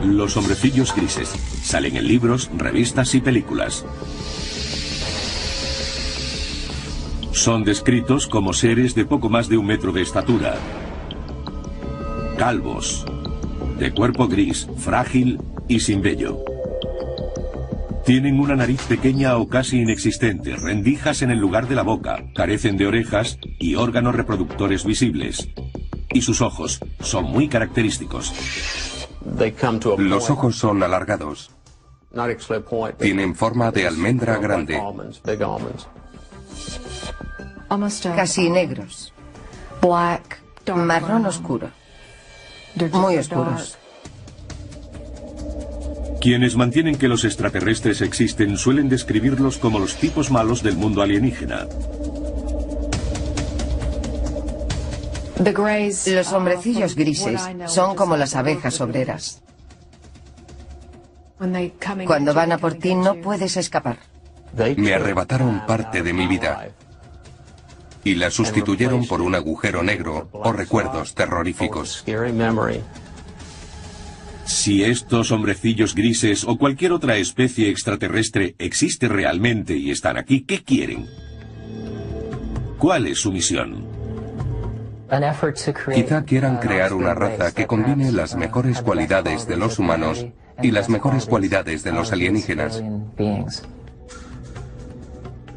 Los hombrecillos grises salen en libros, revistas y películas. Son descritos como seres de poco más de 1 metro de estatura, calvos, de cuerpo gris, frágil y sin vello. Tienen una nariz pequeña o casi inexistente, rendijas en el lugar de la boca, carecen de orejas y órganos reproductores visibles. Y sus ojos son muy característicos. Los ojos son alargados. Tienen forma de almendra grande. Casi negros. Marrón oscuro. Muy oscuros. Quienes mantienen que los extraterrestres existen suelen describirlos como los tipos malos del mundo alienígena. Los hombrecillos grises son como las abejas obreras. Cuando van a por ti no puedes escapar. Me arrebataron parte de mi vida y la sustituyeron por un agujero negro o recuerdos terroríficos. Si estos hombrecillos grises o cualquier otra especie extraterrestre existe realmente y están aquí, ¿qué quieren? ¿Cuál es su misión? Quizá quieran crear una raza que combine las mejores cualidades de los humanos y las mejores cualidades de los alienígenas.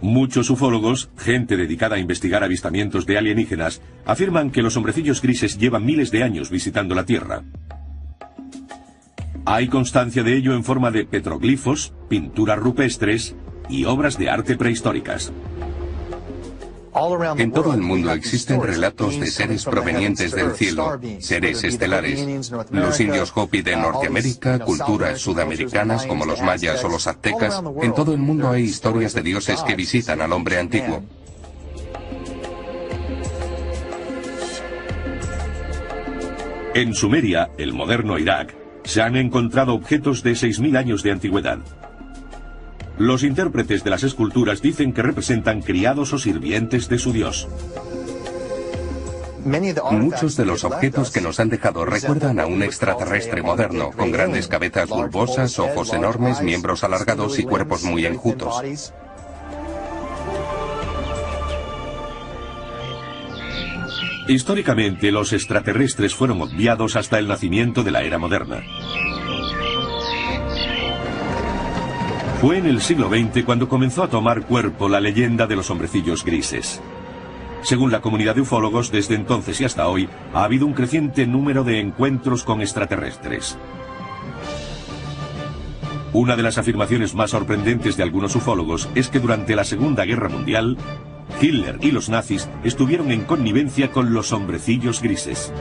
Muchos ufólogos, gente dedicada a investigar avistamientos de alienígenas, afirman que los hombrecillos grises llevan miles de años visitando la Tierra. Hay constancia de ello en forma de petroglifos, pinturas rupestres y obras de arte prehistóricas. En todo el mundo existen relatos de seres provenientes del cielo, seres estelares. Los indios Hopi de Norteamérica, culturas sudamericanas como los mayas o los aztecas. En todo el mundo hay historias de dioses que visitan al hombre antiguo. En Sumeria, el moderno Irak, se han encontrado objetos de 6.000 años de antigüedad. Los intérpretes de las esculturas dicen que representan criados o sirvientes de su dios. Muchos de los objetos que nos han dejado recuerdan a un extraterrestre moderno, con grandes cabezas bulbosas, ojos enormes, miembros alargados y cuerpos muy enjutos. Históricamente, los extraterrestres fueron obviados hasta el nacimiento de la era moderna. Fue en el siglo XX cuando comenzó a tomar cuerpo la leyenda de los hombrecillos grises. Según la comunidad de ufólogos, desde entonces y hasta hoy, ha habido un creciente número de encuentros con extraterrestres. Una de las afirmaciones más sorprendentes de algunos ufólogos es que durante la Segunda Guerra Mundial, Hitler y los nazis estuvieron en connivencia con los hombrecillos grises.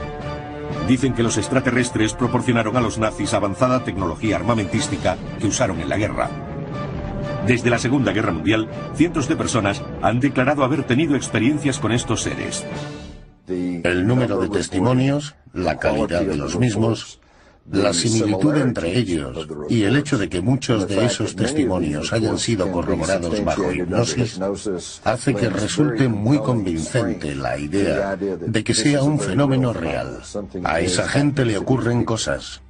Dicen que los extraterrestres proporcionaron a los nazis avanzada tecnología armamentística que usaron en la guerra. Desde la Segunda Guerra Mundial, cientos de personas han declarado haber tenido experiencias con estos seres. El número de testimonios, la calidad de los mismos, la similitud entre ellos y el hecho de que muchos de esos testimonios hayan sido corroborados bajo hipnosis hace que resulte muy convincente la idea de que sea un fenómeno real. A esa gente le ocurren cosas.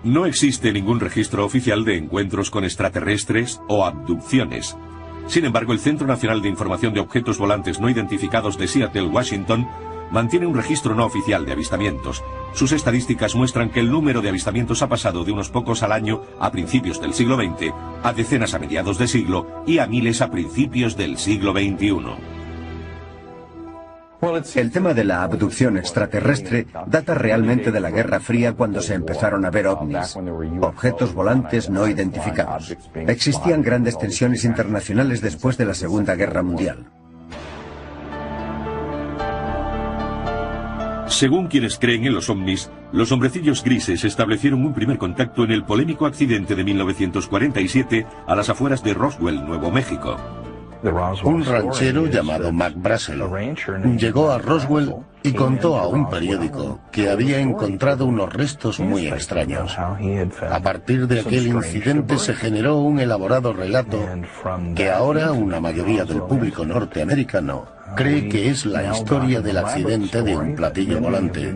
No existe ningún registro oficial de encuentros con extraterrestres o abducciones. Sin embargo, el Centro Nacional de Información de Objetos Volantes No Identificados de Seattle, Washington, mantiene un registro no oficial de avistamientos. Sus estadísticas muestran que el número de avistamientos ha pasado de unos pocos al año a principios del siglo XX, a decenas a mediados de siglo y a miles a principios del siglo XXI. El tema de la abducción extraterrestre data realmente de la Guerra Fría, cuando se empezaron a ver ovnis, objetos volantes no identificados. Existían grandes tensiones internacionales después de la Segunda Guerra Mundial. Según quienes creen en los ovnis, los hombrecillos grises establecieron un primer contacto en el polémico accidente de 1947 a las afueras de Roswell, Nuevo México. Un ranchero llamado Mac Brazel llegó a Roswell y contó a un periódico que había encontrado unos restos muy extraños. A partir de aquel incidente se generó un elaborado relato que ahora una mayoría del público norteamericano cree que es la historia del accidente de un platillo volante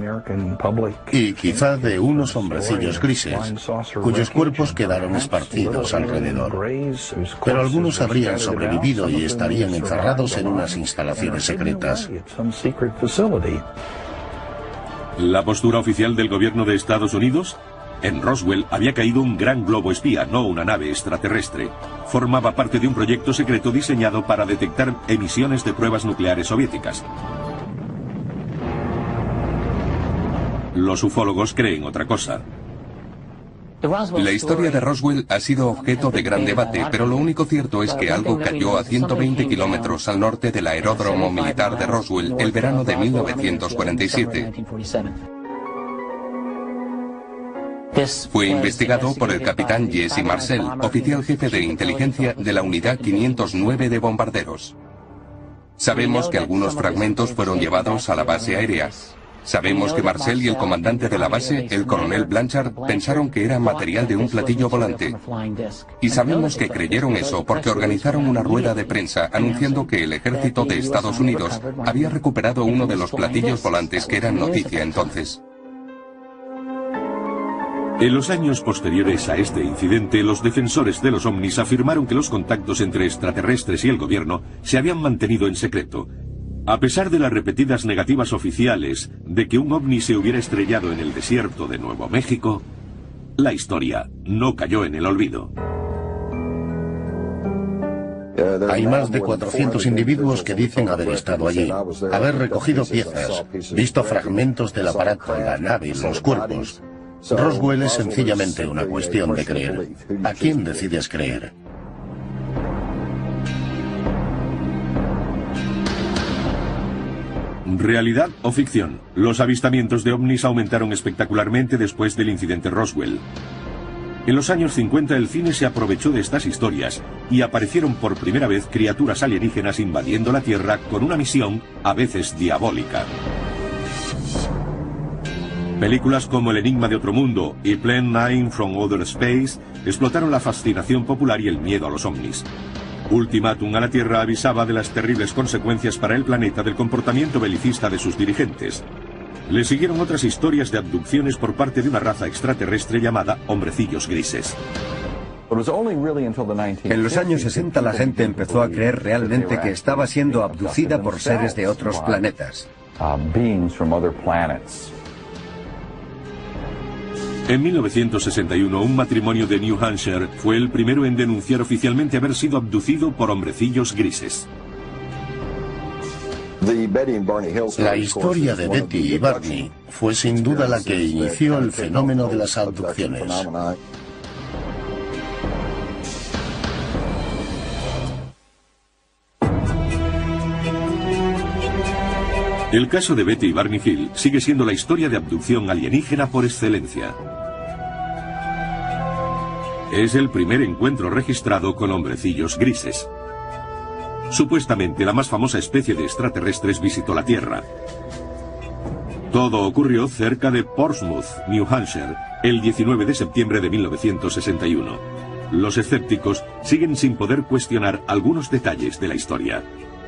y quizá de unos hombrecillos grises, cuyos cuerpos quedaron esparcidos alrededor. Pero algunos habrían sobrevivido y estarían encerrados en unas instalaciones secretas. ¿La postura oficial del gobierno de Estados Unidos? En Roswell había caído un gran globo espía, no una nave extraterrestre. Formaba parte de un proyecto secreto diseñado para detectar emisiones de pruebas nucleares soviéticas. Los ufólogos creen otra cosa. La historia de Roswell ha sido objeto de gran debate, pero lo único cierto es que algo cayó a 120 kilómetros al norte del aeródromo militar de Roswell el verano de 1947. Fue investigado por el capitán Jesse Marcel, oficial jefe de inteligencia de la Unidad 509 de bombarderos. Sabemos que algunos fragmentos fueron llevados a la base aérea. Sabemos que Marcel y el comandante de la base, el coronel Blanchard, pensaron que era material de un platillo volante. Y sabemos que creyeron eso porque organizaron una rueda de prensa anunciando que el ejército de Estados Unidos había recuperado uno de los platillos volantes que eran noticia entonces. En los años posteriores a este incidente, los defensores de los ovnis afirmaron que los contactos entre extraterrestres y el gobierno se habían mantenido en secreto. A pesar de las repetidas negativas oficiales de que un ovni se hubiera estrellado en el desierto de Nuevo México, la historia no cayó en el olvido. Hay más de 400 individuos que dicen haber estado allí, haber recogido piezas, visto fragmentos del aparato, la nave, los cuerpos. Roswell es sencillamente una cuestión de creer. ¿A quién decides creer? ¿Realidad o ficción? Los avistamientos de ovnis aumentaron espectacularmente después del incidente Roswell. En los años 50 el cine se aprovechó de estas historias y aparecieron por primera vez criaturas alienígenas invadiendo la Tierra con una misión a veces diabólica. Películas como El enigma de otro mundo y Plan 9 from Outer Space explotaron la fascinación popular y el miedo a los ovnis. Ultimátum a la Tierra avisaba de las terribles consecuencias para el planeta del comportamiento belicista de sus dirigentes. Le siguieron otras historias de abducciones por parte de una raza extraterrestre llamada hombrecillos grises. En los años 60 la gente empezó a creer realmente que estaba siendo abducida por seres de otros planetas. En 1961, un matrimonio de New Hampshire fue el primero en denunciar oficialmente haber sido abducido por hombrecillos grises. La historia de Betty y Barney fue sin duda la que inició el fenómeno de las abducciones. El caso de Betty y Barney Hill sigue siendo la historia de abducción alienígena por excelencia. Es el primer encuentro registrado con hombrecillos grises. Supuestamente la más famosa especie de extraterrestres visitó la Tierra. Todo ocurrió cerca de Portsmouth, New Hampshire, el 19 de septiembre de 1961. Los escépticos siguen sin poder cuestionar algunos detalles de la historia.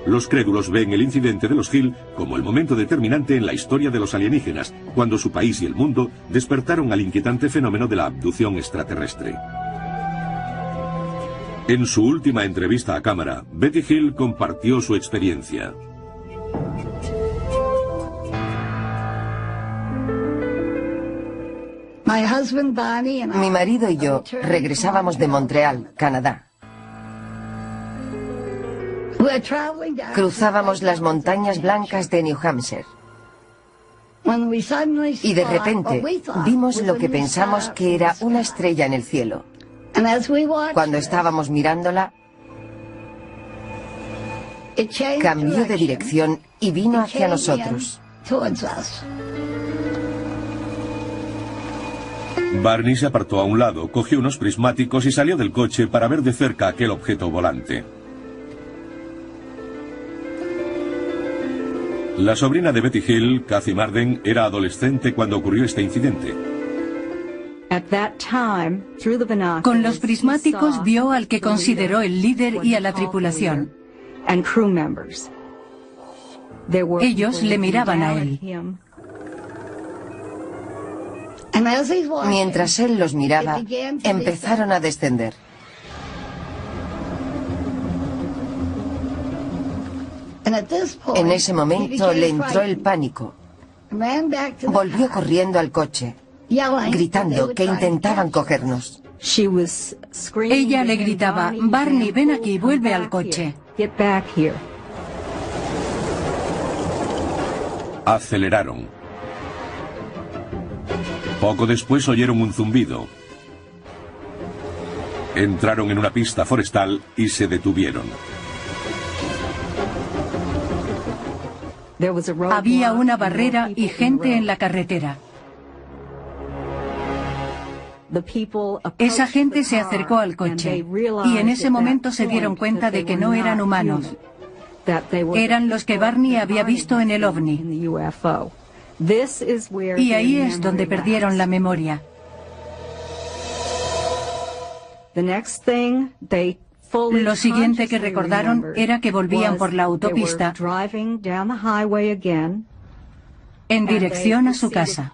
Los crédulos ven el incidente de los Hill como el momento determinante en la historia de los alienígenas, cuando su país y el mundo despertaron al inquietante fenómeno de la abducción extraterrestre. En su última entrevista a cámara, Betty Hill compartió su experiencia. Mi marido y yo regresábamos de Montreal, Canadá. Cruzábamos las montañas blancas de New Hampshire. Y de repente vimos lo que pensamos que era una estrella en el cielo. Cuando estábamos mirándola, cambió de dirección y vino hacia nosotros. Barney se apartó a un lado, cogió unos prismáticos y salió del coche para ver de cerca aquel objeto volante. La sobrina de Betty Hill, Kathy Marden, era adolescente cuando ocurrió este incidente. Con los prismáticos vio al que consideró el líder y a la tripulación. Ellos le miraban a él. Mientras él los miraba, empezaron a descender. En ese momento le entró el pánico. Volvió corriendo al coche, gritando que intentaban cogernos. Ella le gritaba: Barney, ven aquí, vuelve al coche. Aceleraron. Poco después oyeron un zumbido. Entraron en una pista forestal y se detuvieron. Había una barrera y gente en la carretera. Esa gente se acercó al coche y en ese momento se dieron cuenta de que no eran humanos. Eran los que Barney había visto en el ovni. Y ahí es donde perdieron la memoria. Lo siguiente que recordaron era que volvían por la autopista en dirección a su casa.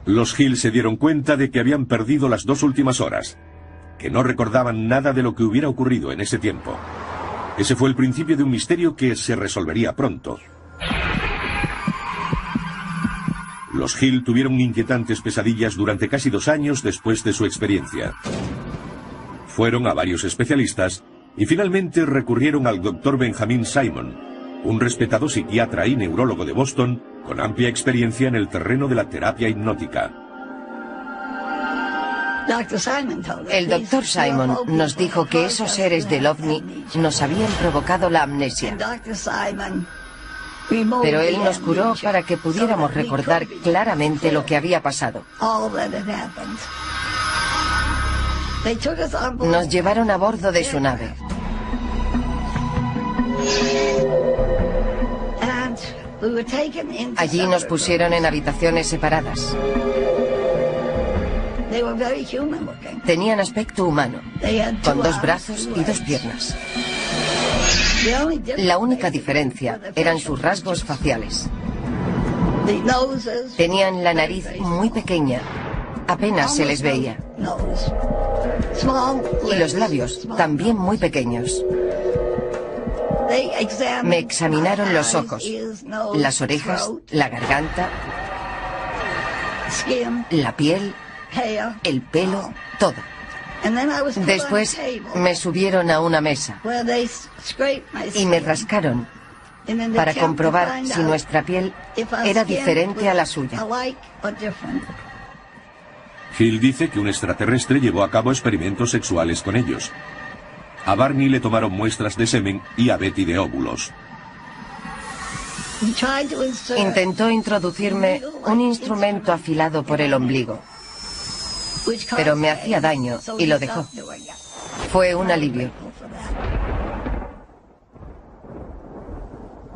Los Hill se dieron cuenta de que habían perdido las 2 últimas horas, que no recordaban nada de lo que hubiera ocurrido en ese tiempo. Ese fue el principio de un misterio que se resolvería pronto. Los Hill tuvieron inquietantes pesadillas durante casi 2 años después de su experiencia. Fueron a varios especialistas y finalmente recurrieron al Dr. Benjamin Simon, un respetado psiquiatra y neurólogo de Boston con amplia experiencia en el terreno de la terapia hipnótica. El Dr. Simon nos dijo que esos seres del ovni nos habían provocado la amnesia. Pero él nos curó para que pudiéramos recordar claramente lo que había pasado. Nos llevaron a bordo de su nave. Allí nos pusieron en habitaciones separadas. Tenían aspecto humano, con 2 brazos y 2 piernas. La única diferencia eran sus rasgos faciales. Tenían la nariz muy pequeña, apenas se les veía. Y los labios también muy pequeños. Me examinaron los ojos, las orejas, la garganta, la piel, el pelo, todo. Después me subieron a una mesa y me rascaron para comprobar si nuestra piel era diferente a la suya. Hill dice que un extraterrestre llevó a cabo experimentos sexuales con ellos. A Barney le tomaron muestras de semen y a Betty de óvulos. Intentó introducirme un instrumento afilado por el ombligo, pero me hacía daño y lo dejó. Fue un alivio.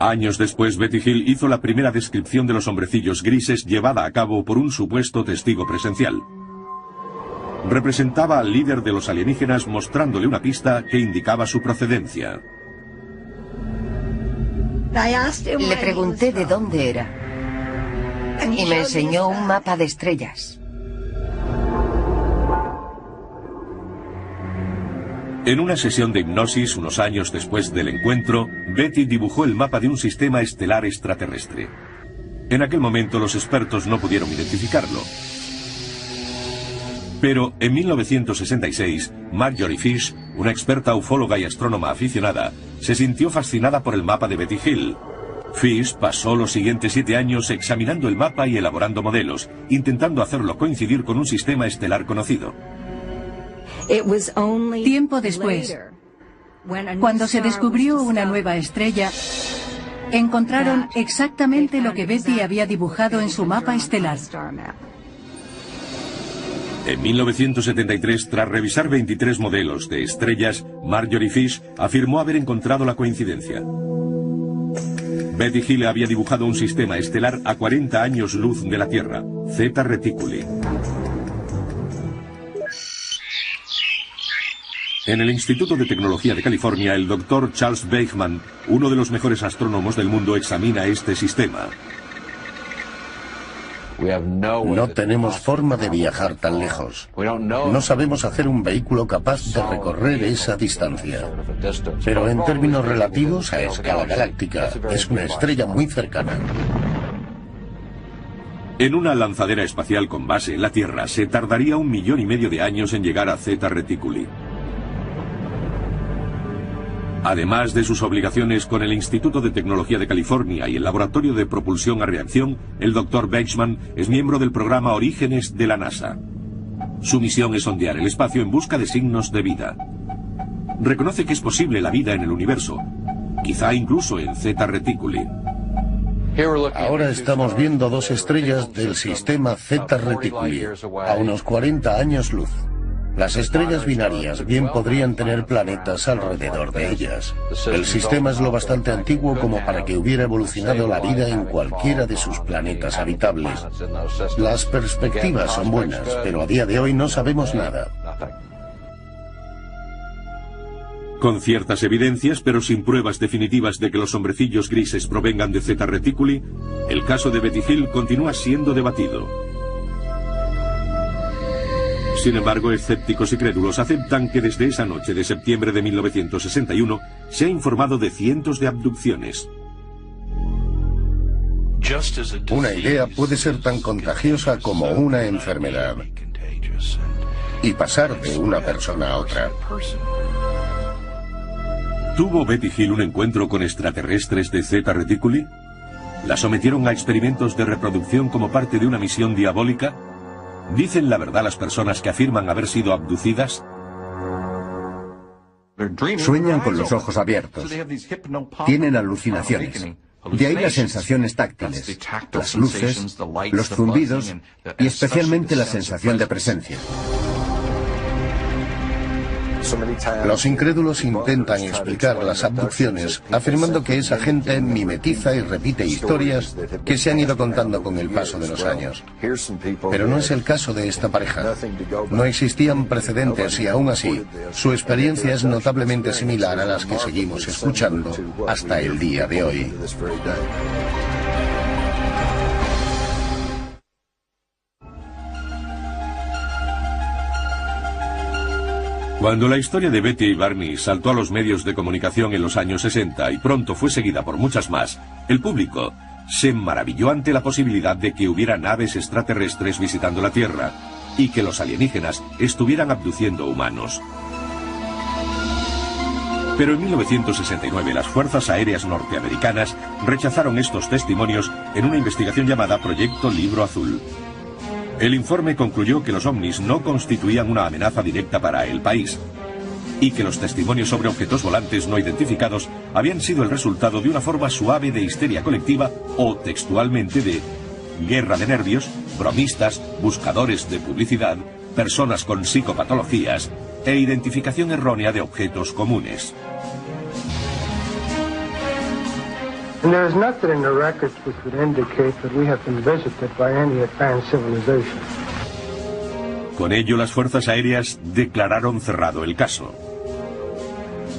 Años después, Betty Hill hizo la primera descripción de los hombrecillos grises llevada a cabo por un supuesto testigo presencial. Representaba al líder de los alienígenas mostrándole una pista que indicaba su procedencia. Le pregunté de dónde era y me enseñó un mapa de estrellas. En una sesión de hipnosis unos años después del encuentro, Betty dibujó el mapa de un sistema estelar extraterrestre. En aquel momento los expertos no pudieron identificarlo. Pero en 1966, Marjorie Fish, una experta ufóloga y astrónoma aficionada, se sintió fascinada por el mapa de Betty Hill. Fish pasó los siguientes 7 años examinando el mapa y elaborando modelos, intentando hacerlo coincidir con un sistema estelar conocido. Tiempo después, cuando se descubrió una nueva estrella, encontraron exactamente lo que Betty había dibujado en su mapa estelar. En 1973, tras revisar 23 modelos de estrellas, Marjorie Fish afirmó haber encontrado la coincidencia. Betty Hill había dibujado un sistema estelar a 40 años luz de la Tierra, Zeta Reticuli. En el Instituto de Tecnología de California, el Dr. Charles Beichmann, uno de los mejores astrónomos del mundo, examina este sistema. No tenemos forma de viajar tan lejos. No sabemos hacer un vehículo capaz de recorrer esa distancia. Pero en términos relativos a escala galáctica, es una estrella muy cercana. En una lanzadera espacial con base en la Tierra, se tardaría 1,5 millones de años en llegar a Zeta Reticuli. Además de sus obligaciones con el Instituto de Tecnología de California y el Laboratorio de Propulsión a Reacción, el Dr. Beichmann es miembro del programa Orígenes de la NASA. Su misión es sondear el espacio en busca de signos de vida. Reconoce que es posible la vida en el universo, quizá incluso en Zeta Reticuli. Ahora estamos viendo 2 estrellas del sistema Zeta Reticuli, a unos 40 años luz. Las estrellas binarias bien podrían tener planetas alrededor de ellas. El sistema es lo bastante antiguo como para que hubiera evolucionado la vida en cualquiera de sus planetas habitables. Las perspectivas son buenas, pero a día de hoy no sabemos nada. Con ciertas evidencias, pero sin pruebas definitivas de que los hombrecillos grises provengan de Zeta Reticuli, el caso de Betty Hill continúa siendo debatido. Sin embargo, escépticos y crédulos aceptan que desde esa noche de septiembre de 1961 se ha informado de cientos de abducciones. Una idea puede ser tan contagiosa como una enfermedad y pasar de una persona a otra. ¿Tuvo Betty Hill un encuentro con extraterrestres de Zeta Reticuli? ¿La sometieron a experimentos de reproducción como parte de una misión diabólica? ¿Dicen la verdad las personas que afirman haber sido abducidas? Sueñan con los ojos abiertos. Tienen alucinaciones. De ahí las sensaciones táctiles, las luces, los zumbidos y especialmente la sensación de presencia. Los incrédulos intentan explicar las abducciones afirmando que esa gente mimetiza y repite historias que se han ido contando con el paso de los años. Pero no es el caso de esta pareja. No existían precedentes y aún así, su experiencia es notablemente similar a las que seguimos escuchando hasta el día de hoy. Cuando la historia de Betty y Barney saltó a los medios de comunicación en los años 60 y pronto fue seguida por muchas más, el público se maravilló ante la posibilidad de que hubiera naves extraterrestres visitando la Tierra y que los alienígenas estuvieran abduciendo humanos. Pero en 1969 las Fuerzas Aéreas Norteamericanas rechazaron estos testimonios en una investigación llamada Proyecto Libro Azul. El informe concluyó que los ovnis no constituían una amenaza directa para el país y que los testimonios sobre objetos volantes no identificados habían sido el resultado de una forma suave de histeria colectiva o, textualmente, de guerra de nervios, bromistas, buscadores de publicidad, personas con psicopatologías e identificación errónea de objetos comunes. And there is nothing in the records which would indicate that we have been visited by any advanced civilization. Con ello, las fuerzas aéreas declararon cerrado el caso.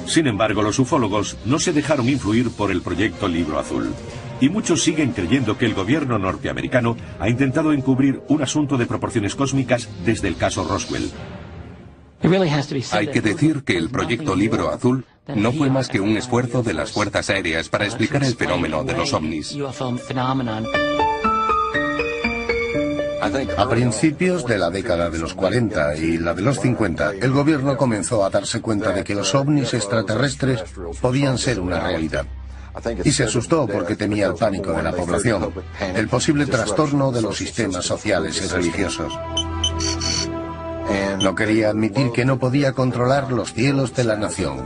Sin embargo, los ufólogos no se dejaron influir por el proyecto Libro Azul. Y muchos siguen creyendo que el gobierno norteamericano ha intentado encubrir un asunto de proporciones cósmicas desde el caso Roswell. Hay que decir que el proyecto Libro Azul no fue más que un esfuerzo de las fuerzas aéreas para explicar el fenómeno de los ovnis. A principios de la década de los 40 y la de los 50, el gobierno comenzó a darse cuenta de que los ovnis extraterrestres podían ser una realidad. Y se asustó porque temía el pánico de la población, el posible trastorno de los sistemas sociales y religiosos. No quería admitir que no podía controlar los cielos de la nación.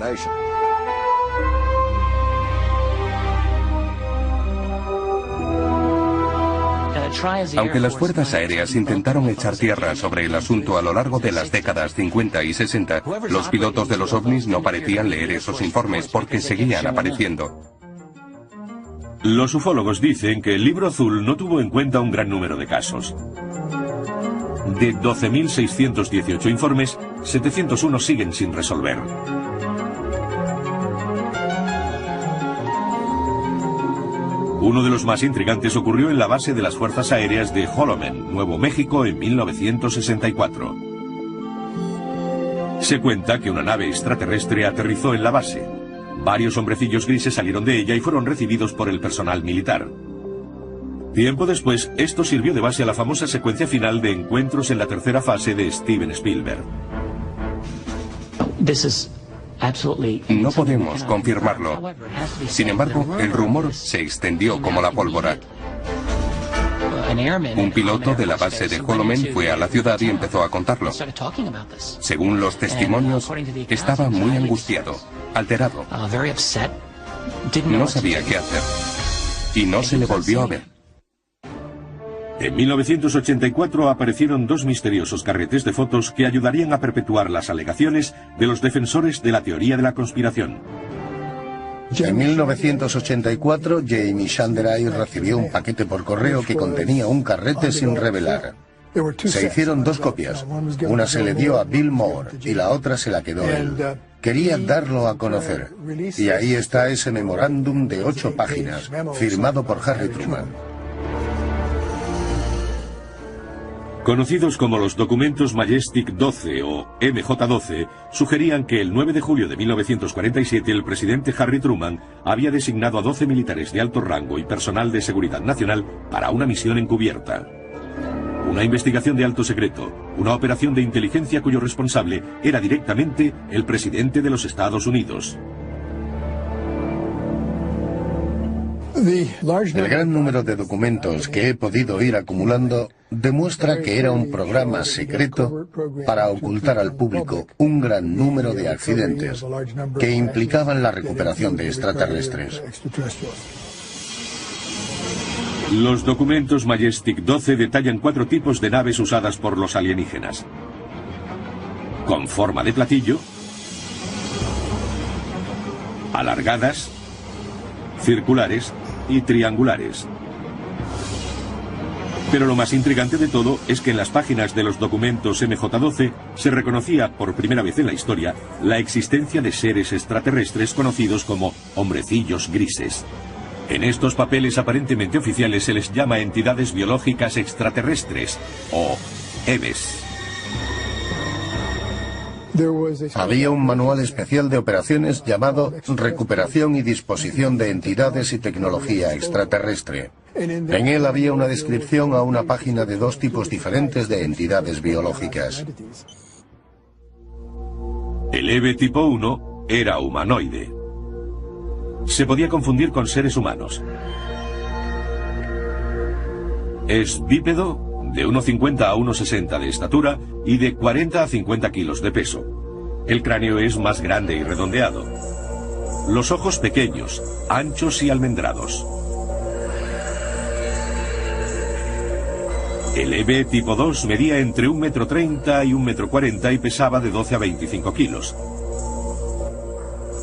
Aunque las fuerzas aéreas intentaron echar tierra sobre el asunto a lo largo de las décadas 50 y 60, los pilotos de los ovnis no parecían leer esos informes porque seguían apareciendo. Los ufólogos dicen que el Libro Azul no tuvo en cuenta un gran número de casos. De 12.618 informes, 701 siguen sin resolver. Uno de los más intrigantes ocurrió en la base de las Fuerzas Aéreas de Holloman, Nuevo México, en 1964. Se cuenta que una nave extraterrestre aterrizó en la base. Varios hombrecillos grises salieron de ella y fueron recibidos por el personal militar. Tiempo después, esto sirvió de base a la famosa secuencia final de Encuentros en la tercera fase de Steven Spielberg. No podemos confirmarlo. Sin embargo, el rumor se extendió como la pólvora. Un piloto de la base de Holloman fue a la ciudad y empezó a contarlo. Según los testimonios, estaba muy angustiado, alterado. No sabía qué hacer. Y no se le volvió a ver. En 1984 aparecieron dos misteriosos carretes de fotos que ayudarían a perpetuar las alegaciones de los defensores de la teoría de la conspiración. En 1984, Jamie Shanderai recibió un paquete por correo que contenía un carrete sin revelar. Se hicieron dos copias. Una se le dio a Bill Moore y la otra se la quedó él. Quería darlo a conocer. Y ahí está ese memorándum de 8 páginas, firmado por Harry Truman. Conocidos como los documentos Majestic 12 o MJ-12, sugerían que el 9 de julio de 1947 el presidente Harry Truman había designado a 12 militares de alto rango y personal de seguridad nacional para una misión encubierta. Una investigación de alto secreto, una operación de inteligencia cuyo responsable era directamente el presidente de los Estados Unidos. El gran número de documentos que he podido ir acumulando demuestra que era un programa secreto para ocultar al público un gran número de accidentes que implicaban la recuperación de extraterrestres. Los documentos Majestic 12 detallan 4 tipos de naves usadas por los alienígenas. Con forma de platillo, alargadas, circulares y triangulares. Pero lo más intrigante de todo es que en las páginas de los documentos MJ-12 se reconocía por primera vez en la historia la existencia de seres extraterrestres conocidos como hombrecillos grises. En estos papeles aparentemente oficiales se les llama entidades biológicas extraterrestres o EBES. Había un manual especial de operaciones llamado Recuperación y Disposición de Entidades y Tecnología Extraterrestre. En él había una descripción a una página de 2 tipos diferentes de entidades biológicas. El EBE tipo 1 era humanoide. Se podía confundir con seres humanos. Es bípedo, de 1,50 a 1,60 de estatura y de 40 a 50 kilos de peso. El cráneo es más grande y redondeado. Los ojos pequeños, anchos y almendrados. El EBE tipo 2 medía entre 1,30 m y 1,40 m y pesaba de 12 a 25 kilos.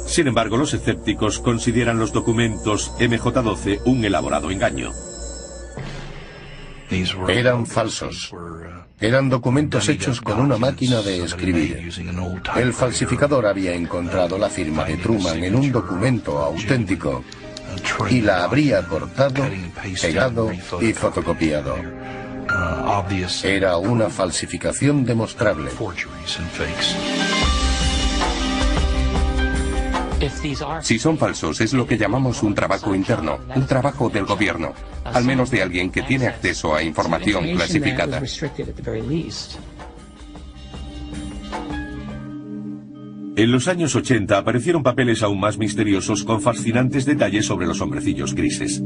Sin embargo, los escépticos consideran los documentos MJ-12 un elaborado engaño. Eran falsos. Eran documentos hechos con una máquina de escribir. El falsificador había encontrado la firma de Truman en un documento auténtico y la habría cortado, pegado y fotocopiado. Era una falsificación demostrable. Si son falsos, es lo que llamamos un trabajo interno, un trabajo del gobierno, al menos de alguien que tiene acceso a información clasificada. En los años 80 aparecieron papeles aún más misteriosos con fascinantes detalles sobre los hombrecillos grises.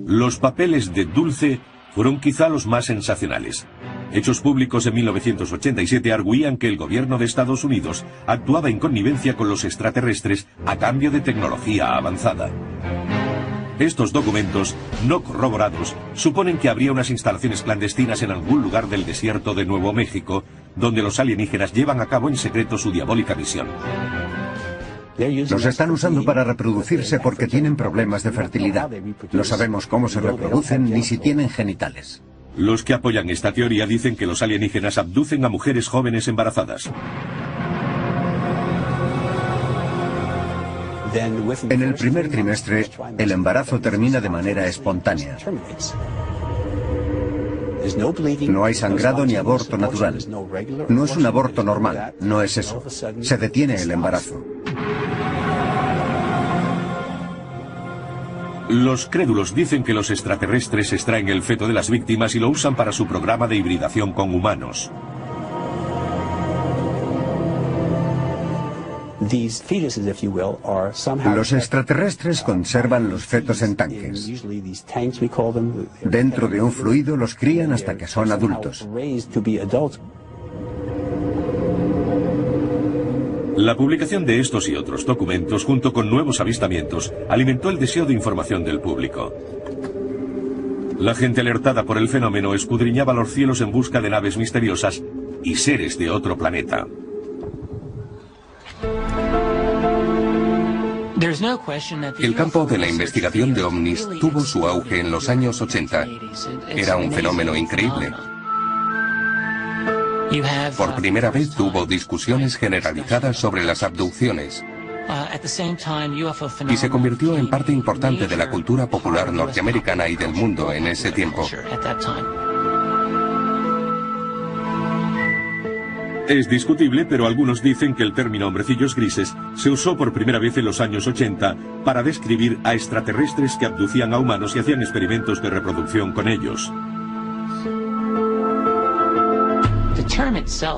Los papeles de Dulce fueron quizá los más sensacionales. Hechos públicos en 1987 arguían que el gobierno de Estados Unidos actuaba en connivencia con los extraterrestres a cambio de tecnología avanzada. Estos documentos, no corroborados, suponen que habría unas instalaciones clandestinas en algún lugar del desierto de Nuevo México, donde los alienígenas llevan a cabo en secreto su diabólica misión. Los están usando para reproducirse porque tienen problemas de fertilidad. No sabemos cómo se reproducen ni si tienen genitales. Los que apoyan esta teoría dicen que los alienígenas abducen a mujeres jóvenes embarazadas. En el primer trimestre, el embarazo termina de manera espontánea. No hay sangrado ni aborto natural. No es un aborto normal, no es eso. Se detiene el embarazo. Los crédulos dicen que los extraterrestres extraen el feto de las víctimas y lo usan para su programa de hibridación con humanos. Los extraterrestres conservan los fetos en tanques. Dentro de un fluido los crían hasta que son adultos. La publicación de estos y otros documentos, junto con nuevos avistamientos, alimentó el deseo de información del público. La gente alertada por el fenómeno escudriñaba los cielos en busca de naves misteriosas y seres de otro planeta. El campo de la investigación de ovnis tuvo su auge en los años 80. Era un fenómeno increíble. Por primera vez tuvo discusiones generalizadas sobre las abducciones y se convirtió en parte importante de la cultura popular norteamericana y del mundo en ese tiempo. Es discutible, pero algunos dicen que el término hombrecillos grises se usó por primera vez en los años 80 para describir a extraterrestres que abducían a humanos y hacían experimentos de reproducción con ellos.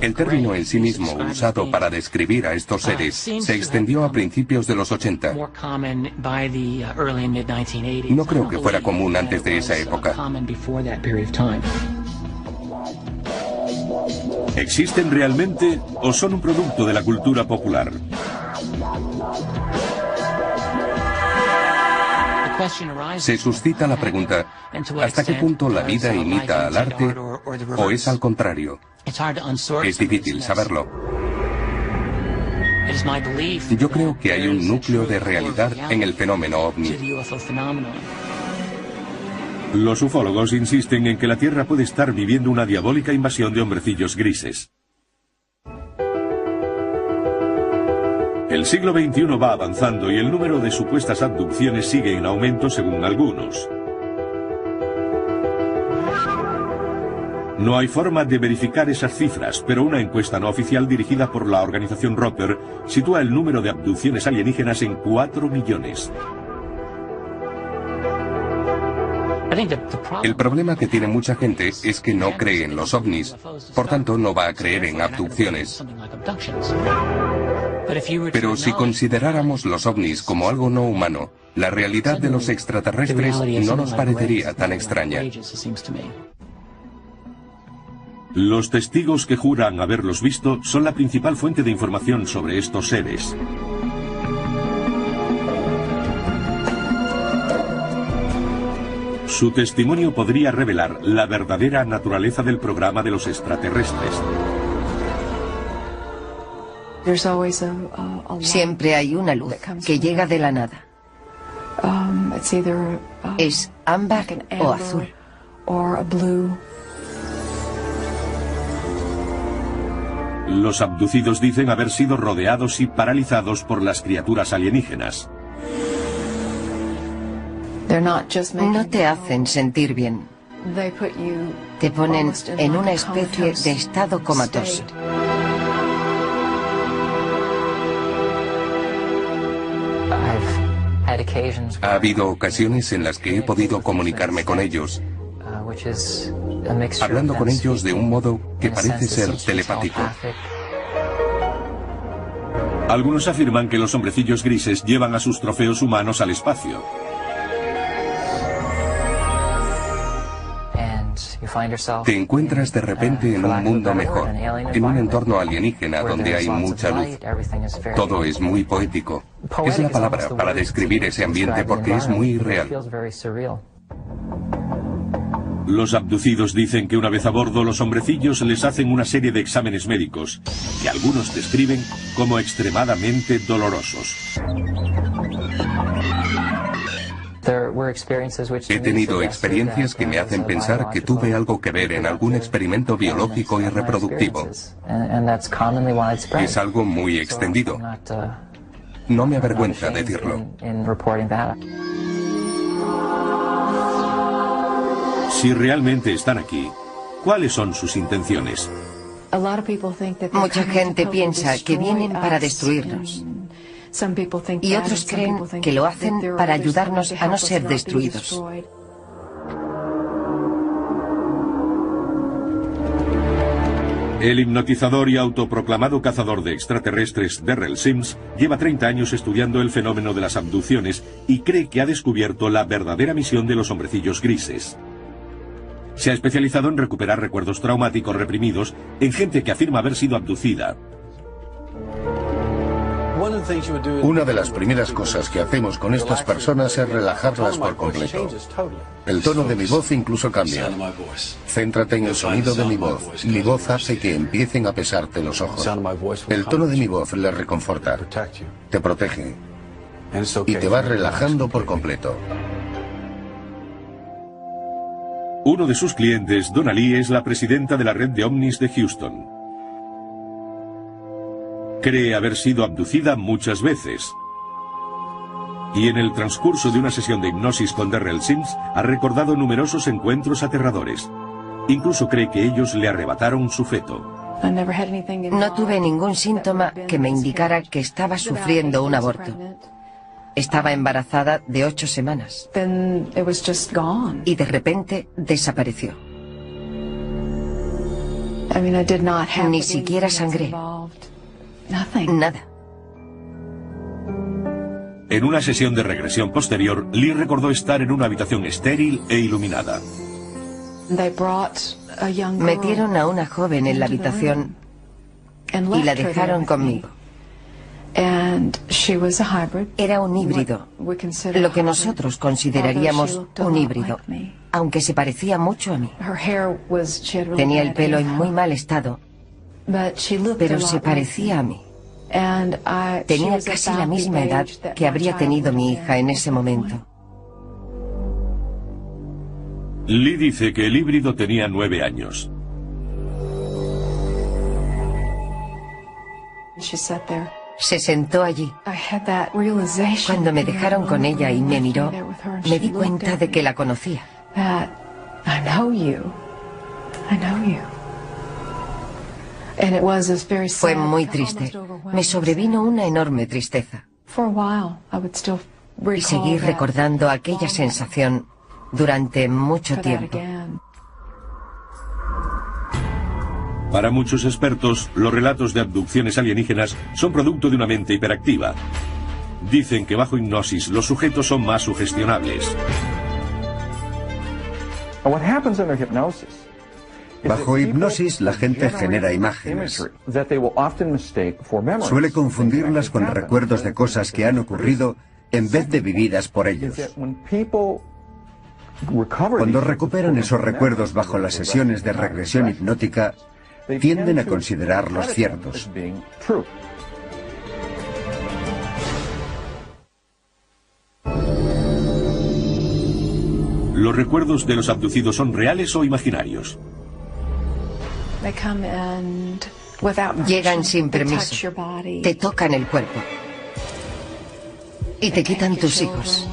El término en sí mismo usado para describir a estos seres se extendió a principios de los 80. No creo que fuera común antes de esa época. ¿Existen realmente o son un producto de la cultura popular? Se suscita la pregunta, ¿hasta qué punto la vida imita al arte o es al contrario? Es difícil saberlo. Yo creo que hay un núcleo de realidad en el fenómeno ovni. Los ufólogos insisten en que la Tierra puede estar viviendo una diabólica invasión de hombrecillos grises. El siglo XXI va avanzando y el número de supuestas abducciones sigue en aumento según algunos. No hay forma de verificar esas cifras, pero una encuesta no oficial dirigida por la organización Roper sitúa el número de abducciones alienígenas en 4 millones. El problema que tiene mucha gente es que no cree en los ovnis, por tanto no va a creer en abducciones. Pero si consideráramos los ovnis como algo no humano, la realidad de los extraterrestres no nos parecería tan extraña. Los testigos que juran haberlos visto son la principal fuente de información sobre estos seres. Su testimonio podría revelar la verdadera naturaleza del programa de los extraterrestres. Siempre hay una luz que llega de la nada. Es ámbar o azul. Los abducidos dicen haber sido rodeados y paralizados por las criaturas alienígenas. No te hacen sentir bien. Te ponen en una especie de estado comatoso. Ha habido ocasiones en las que he podido comunicarme con ellos, hablando con ellos de un modo que parece ser telepático. Algunos afirman que los hombrecillos grises llevan a sus trofeos humanos al espacio. Te encuentras de repente en un mundo mejor, en un entorno alienígena donde hay mucha luz. Todo es muy poético. Es la palabra para describir ese ambiente porque es muy irreal. Los abducidos dicen que una vez a bordo los hombrecillos les hacen una serie de exámenes médicos, que algunos describen como extremadamente dolorosos. He tenido experiencias que me hacen pensar que tuve algo que ver en algún experimento biológico y reproductivo. Es algo muy extendido. No me avergüenza decirlo. Si realmente están aquí, ¿cuáles son sus intenciones? Mucha gente piensa que vienen para destruirnos. Y otros creen que lo hacen para ayudarnos a no ser destruidos. El hipnotizador y autoproclamado cazador de extraterrestres Derrell Sims lleva 30 años estudiando el fenómeno de las abducciones y cree que ha descubierto la verdadera misión de los hombrecillos grises. Se ha especializado en recuperar recuerdos traumáticos reprimidos en gente que afirma haber sido abducida. Una de las primeras cosas que hacemos con estas personas es relajarlas por completo. El tono de mi voz incluso cambia. Céntrate en el sonido de mi voz. Mi voz hace que empiecen a pesarte los ojos. El tono de mi voz les reconforta, te protege y te va relajando por completo. Uno de sus clientes, Donna Lee, es la presidenta de la red de ovnis de Houston. Cree haber sido abducida muchas veces. Y en el transcurso de una sesión de hipnosis con Derrell Sims ha recordado numerosos encuentros aterradores. Incluso cree que ellos le arrebataron su feto. No tuve ningún síntoma que me indicara que estaba sufriendo un aborto. Estaba embarazada de 8 semanas. Y de repente desapareció. Ni siquiera sangré. Nada. En una sesión de regresión posterior, Lee recordó estar en una habitación estéril e iluminada. Metieron a una joven en la habitación y la dejaron conmigo. Era un híbrido, lo que nosotros consideraríamos un híbrido, aunque se parecía mucho a mí. Tenía el pelo en muy mal estado, pero se parecía a mí. Tenía casi la misma edad que habría tenido mi hija en ese momento. Lee dice que el híbrido tenía 9 años. Se sentó allí. Cuando me dejaron con ella y me miró, me di cuenta de que la conocía. Fue muy triste. Me sobrevino una enorme tristeza. Y seguí recordando aquella sensación durante mucho tiempo. Para muchos expertos, los relatos de abducciones alienígenas son producto de una mente hiperactiva. Dicen que bajo hipnosis los sujetos son más sugestionables. Bajo hipnosis la gente genera imágenes. Suele confundirlas con recuerdos de cosas que han ocurrido en vez de vividas por ellos. Cuando recuperan esos recuerdos bajo las sesiones de regresión hipnótica, tienden a considerarlos ciertos. ¿Los recuerdos de los abducidos son reales o imaginarios? Llegan sin permiso, te tocan el cuerpo y te quitan tus hijos.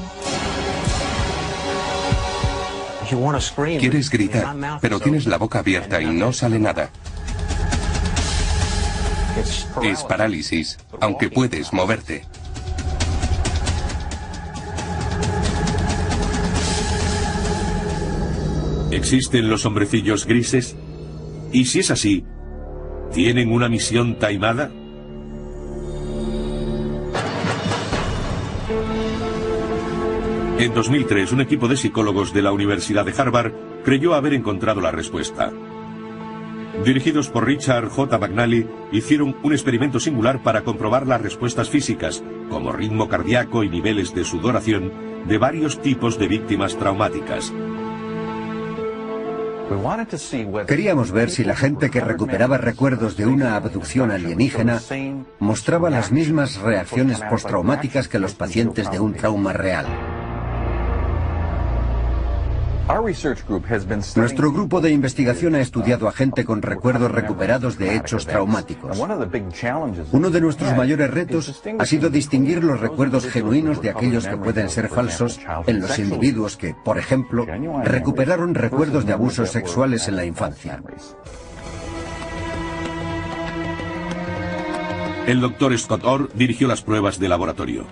Quieres gritar, pero tienes la boca abierta y no sale nada. Es parálisis, aunque puedes moverte. ¿Existen los hombrecillos grises? Y si es así, ¿tienen una misión taimada? En 2003, un equipo de psicólogos de la Universidad de Harvard creyó haber encontrado la respuesta. Dirigidos por Richard J. McNally, hicieron un experimento singular para comprobar las respuestas físicas, como ritmo cardíaco y niveles de sudoración, de varios tipos de víctimas traumáticas. Queríamos ver si la gente que recuperaba recuerdos de una abducción alienígena mostraba las mismas reacciones postraumáticas que los pacientes de un trauma real. Nuestro grupo de investigación ha estudiado a gente con recuerdos recuperados de hechos traumáticos. Uno de nuestros mayores retos ha sido distinguir los recuerdos genuinos de aquellos que pueden ser falsos en los individuos que, por ejemplo, recuperaron recuerdos de abusos sexuales en la infancia. El doctor Scott Orr dirigió las pruebas de laboratorio.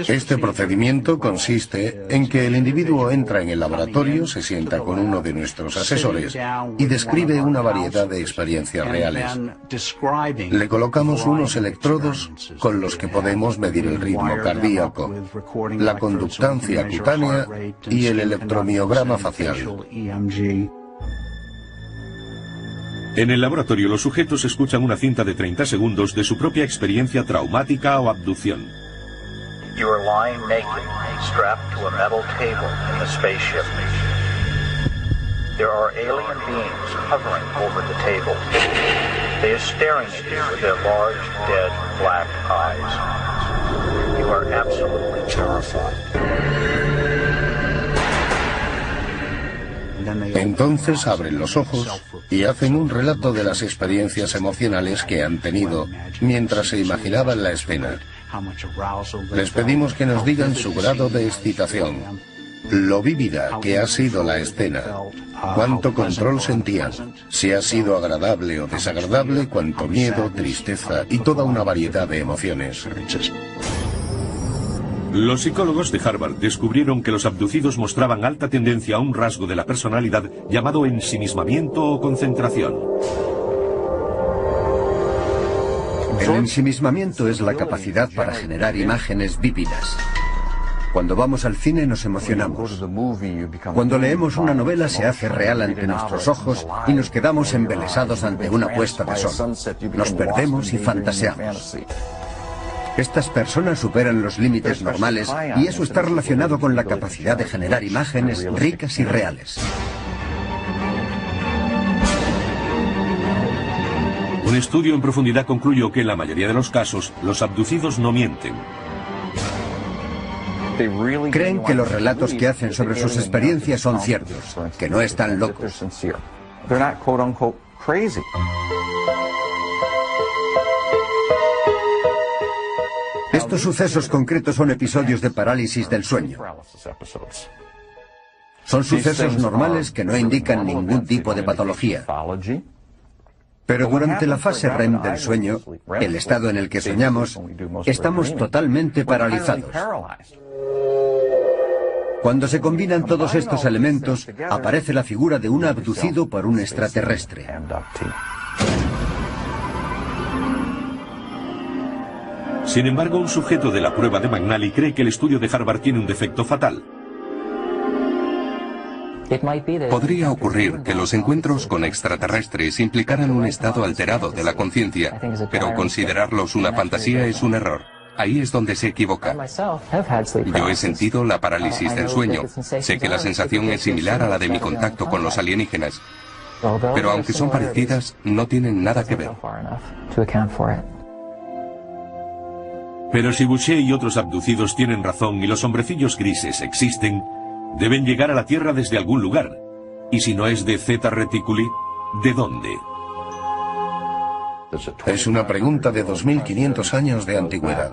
Este procedimiento consiste en que el individuo entra en el laboratorio, se sienta con uno de nuestros asesores y describe una variedad de experiencias reales. Le colocamos unos electrodos con los que podemos medir el ritmo cardíaco, la conductancia cutánea y el electromiograma facial. En el laboratorio, los sujetos escuchan una cinta de 30 segundos de su propia experiencia traumática o abducción. You are lying naked, strapped to a metal table in the spaceship. There are alien beings hovering over the table. They are staring at you with their large, dead, black eyes. You are absolutely terrified. Entonces abren los ojos y hacen un relato de las experiencias emocionales que han tenido mientras se imaginaban la escena. Les pedimos que nos digan su grado de excitación, lo vívida que ha sido la escena, cuánto control sentían, si ha sido agradable o desagradable, cuánto miedo, tristeza y toda una variedad de emociones. Los psicólogos de Harvard descubrieron que los abducidos mostraban alta tendencia a un rasgo de la personalidad llamado ensimismamiento o concentración. El ensimismamiento es la capacidad para generar imágenes vívidas. Cuando vamos al cine nos emocionamos. Cuando leemos una novela se hace real ante nuestros ojos y nos quedamos embelesados ante una puesta de sol. Nos perdemos y fantaseamos. Estas personas superan los límites normales y eso está relacionado con la capacidad de generar imágenes ricas y reales. Un estudio en profundidad concluyó que en la mayoría de los casos, los abducidos no mienten. Creen que los relatos que hacen sobre sus experiencias son ciertos, que no están locos. Estos sucesos concretos son episodios de parálisis del sueño. Son sucesos normales que no indican ningún tipo de patología. Pero durante la fase REM del sueño, el estado en el que soñamos, estamos totalmente paralizados. Cuando se combinan todos estos elementos, aparece la figura de un abducido por un extraterrestre. Sin embargo, un sujeto de la prueba de McNally cree que el estudio de Harvard tiene un defecto fatal. Podría ocurrir que los encuentros con extraterrestres implicaran un estado alterado de la conciencia, pero considerarlos una fantasía es un error. Ahí es donde se equivoca. Yo he sentido la parálisis del sueño. Sé que la sensación es similar a la de mi contacto con los alienígenas. Pero aunque son parecidas, no tienen nada que ver. Pero si Boucher y otros abducidos tienen razón y los hombrecillos grises existen, deben llegar a la Tierra desde algún lugar. Y si no es de Zeta Reticuli, ¿de dónde? Es una pregunta de 2500 años de antigüedad.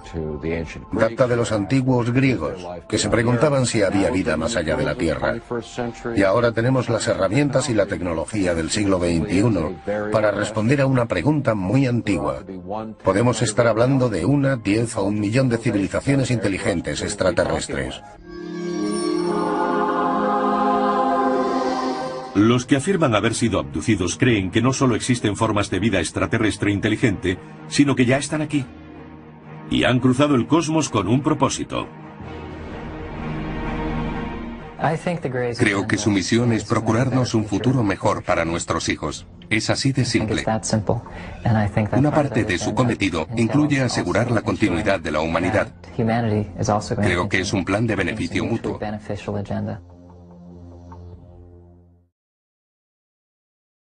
Data de los antiguos griegos, que se preguntaban si había vida más allá de la Tierra. Y ahora tenemos las herramientas y la tecnología del siglo XXI para responder a una pregunta muy antigua. Podemos estar hablando de 1, 10 o 1 millón de civilizaciones inteligentes extraterrestres. Los que afirman haber sido abducidos creen que no solo existen formas de vida extraterrestre inteligente, sino que ya están aquí. Y han cruzado el cosmos con un propósito. Creo que su misión es procurarnos un futuro mejor para nuestros hijos. Es así de simple. Una parte de su cometido incluye asegurar la continuidad de la humanidad. Creo que es un plan de beneficio mutuo.